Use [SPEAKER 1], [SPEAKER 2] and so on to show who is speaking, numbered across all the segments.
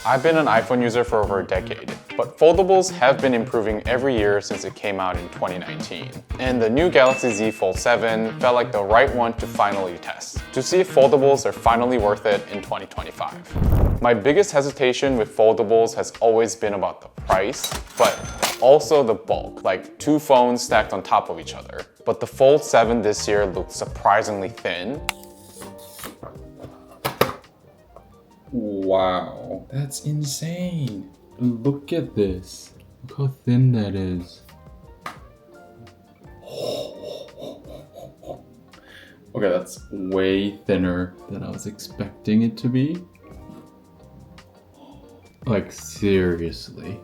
[SPEAKER 1] I've been an iPhone user for over a decade, but foldables have been improving every year since it came out in 2019. And the new Galaxy Z Fold 7 felt like the right one to finally test, to see if foldables are finally worth it in 2025. My biggest hesitation with foldables has always been about the price, but also the bulk, like 2 phones stacked on top of each other. But the Fold 7 this year looked surprisingly thin.
[SPEAKER 2] Wow, that's insane. Look at this. Look how thin that is. Okay, that's way thinner than I was expecting it to be. Like, seriously.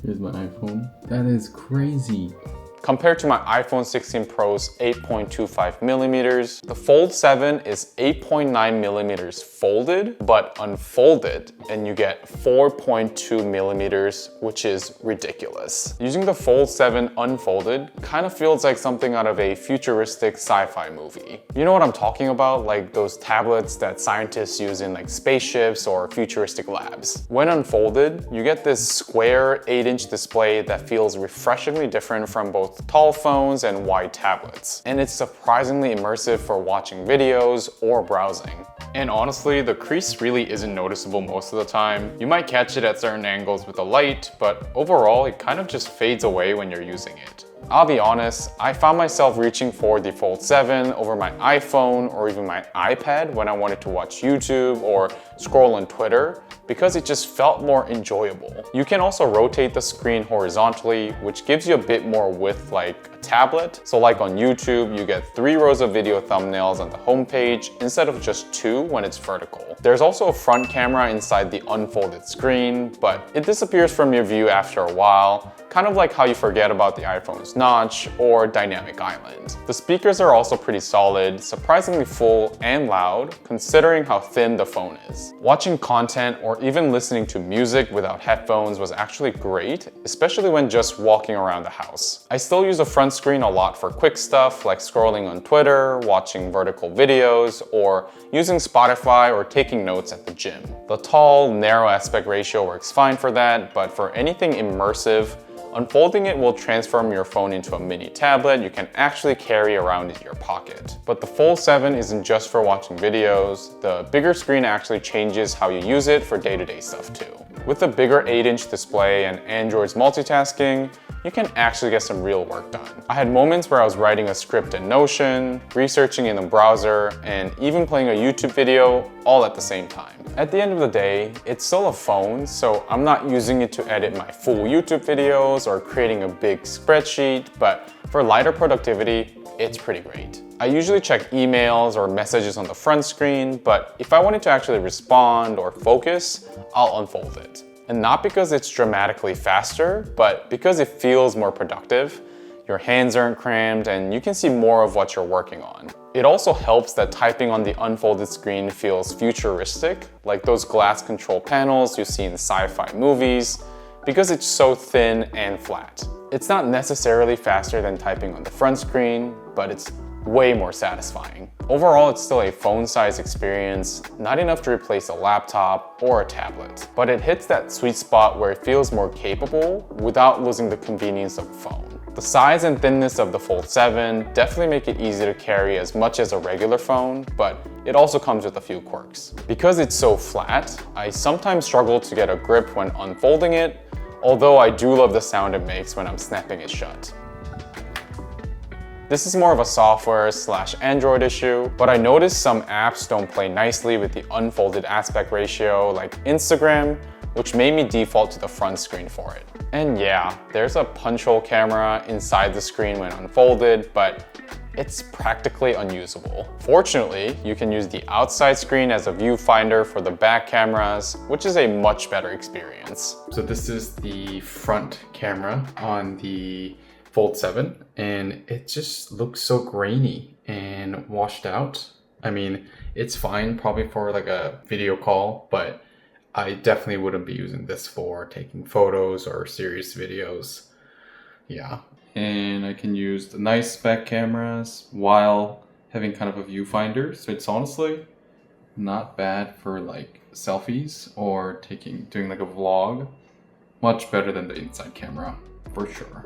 [SPEAKER 2] Here's my iPhone. That is crazy.
[SPEAKER 1] Compared to my iPhone 16 Pro's 8.25 millimeters, the Fold 7 is 8.9 millimeters folded, but unfolded, and you get 4.2 millimeters, which is ridiculous. Using the Fold 7 unfolded kind of feels like something out of a futuristic sci-fi movie. You know what I'm talking about? Like those tablets that scientists use in like spaceships or futuristic labs. When unfolded, you get this square 8-inch display that feels refreshingly different from both tall phones and wide tablets. And it's surprisingly immersive for watching videos or browsing. And honestly, the crease really isn't noticeable most of the time. You might catch it at certain angles with a light, but overall, it kind of just fades away when you're using it. I'll be honest, I found myself reaching for the Fold 7 over my iPhone or even my iPad when I wanted to watch YouTube or scroll on Twitter because it just felt more enjoyable. You can also rotate the screen horizontally, which gives you a bit more width like a tablet. So like on YouTube, you get 3 rows of video thumbnails on the homepage instead of just 2 when it's vertical. There's also a front camera inside the unfolded screen, but it disappears from your view after a while, kind of like how you forget about the iPhone's notch or dynamic island. The speakers are also pretty solid, surprisingly full and loud, considering how thin the phone is. Watching content or even listening to music without headphones was actually great, especially when just walking around the house. I still use the front screen a lot for quick stuff like scrolling on Twitter, watching vertical videos, or using Spotify or taking notes at the gym. The tall, narrow aspect ratio works fine for that, but for anything immersive, unfolding it will transform your phone into a mini tablet you can actually carry around in your pocket. But the Fold 7 isn't just for watching videos. The bigger screen actually changes how you use it for day-to-day stuff too. With a bigger 8-inch display and Android's multitasking, you can actually get some real work done. I had moments where I was writing a script in Notion, researching in the browser, and even playing a YouTube video all at the same time. At the end of the day, it's still a phone, so I'm not using it to edit my full YouTube videos or creating a big spreadsheet, but for lighter productivity, it's pretty great. I usually check emails or messages on the front screen, but if I wanted to actually respond or focus, I'll unfold it. And not because it's dramatically faster, but because it feels more productive. Your hands aren't crammed and you can see more of what you're working on. It also helps that typing on the unfolded screen feels futuristic, like those glass control panels you see in sci-fi movies, because it's so thin and flat. It's not necessarily faster than typing on the front screen, but it's way more satisfying. Overall, it's still a phone-sized experience, not enough to replace a laptop or a tablet, but it hits that sweet spot where it feels more capable without losing the convenience of a phone. The size and thinness of the Fold 7 definitely make it easy to carry as much as a regular phone, but it also comes with a few quirks. Because it's so flat, I sometimes struggle to get a grip when unfolding it, although I do love the sound it makes when I'm snapping it shut. This is more of a software/Android issue, but I noticed some apps don't play nicely with the unfolded aspect ratio, like Instagram, which made me default to the front screen for it. And yeah, there's a punch hole camera inside the screen when unfolded, but it's practically unusable. Fortunately, you can use the outside screen as a viewfinder for the back cameras, which is a much better experience. So this is the front camera on the Fold 7, and it just looks so grainy and washed out. I mean, it's fine probably for like a video call, but I definitely wouldn't be using this for taking photos or serious videos. Yeah. And I can use the nice back cameras while
[SPEAKER 2] having kind of a viewfinder. So it's honestly not bad for like selfies or doing like a vlog. Much better than the inside camera, for sure.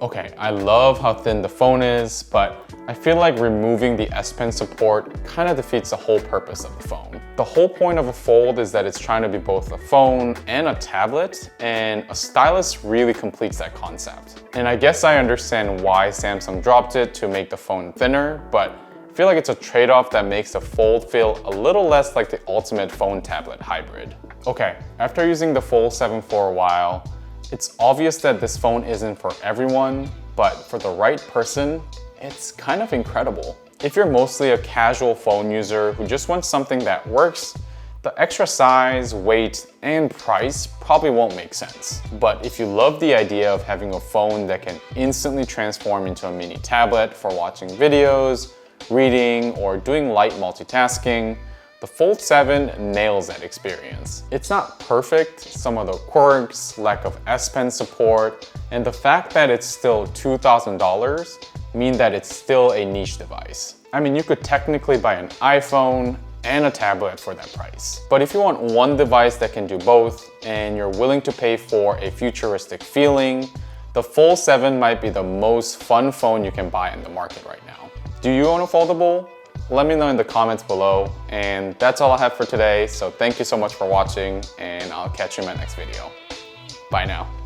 [SPEAKER 1] Okay, I love how thin the phone is, but I feel like removing the S Pen support kind of defeats the whole purpose of the phone. The whole point of a Fold is that it's trying to be both a phone and a tablet, and a stylus really completes that concept. And I guess I understand why Samsung dropped it to make the phone thinner, but I feel like it's a trade-off that makes the Fold feel a little less like the ultimate phone-tablet hybrid. Okay, after using the Fold 7 for a while, it's obvious that this phone isn't for everyone, but for the right person, it's kind of incredible. If you're mostly a casual phone user who just wants something that works, the extra size, weight, and price probably won't make sense. But if you love the idea of having a phone that can instantly transform into a mini tablet for watching videos, reading, or doing light multitasking, the Fold 7 nails that experience. It's not perfect, some of the quirks, lack of S Pen support, and the fact that it's still $2,000 mean that it's still a niche device. I mean, you could technically buy an iPhone and a tablet for that price. But if you want one device that can do both, and you're willing to pay for a futuristic feeling, the Fold 7 might be the most fun phone you can buy in the market right now. Do you own a foldable? Let me know in the comments below. And that's all I have for today. So thank you so much for watching, and I'll catch you in my next video. Bye now.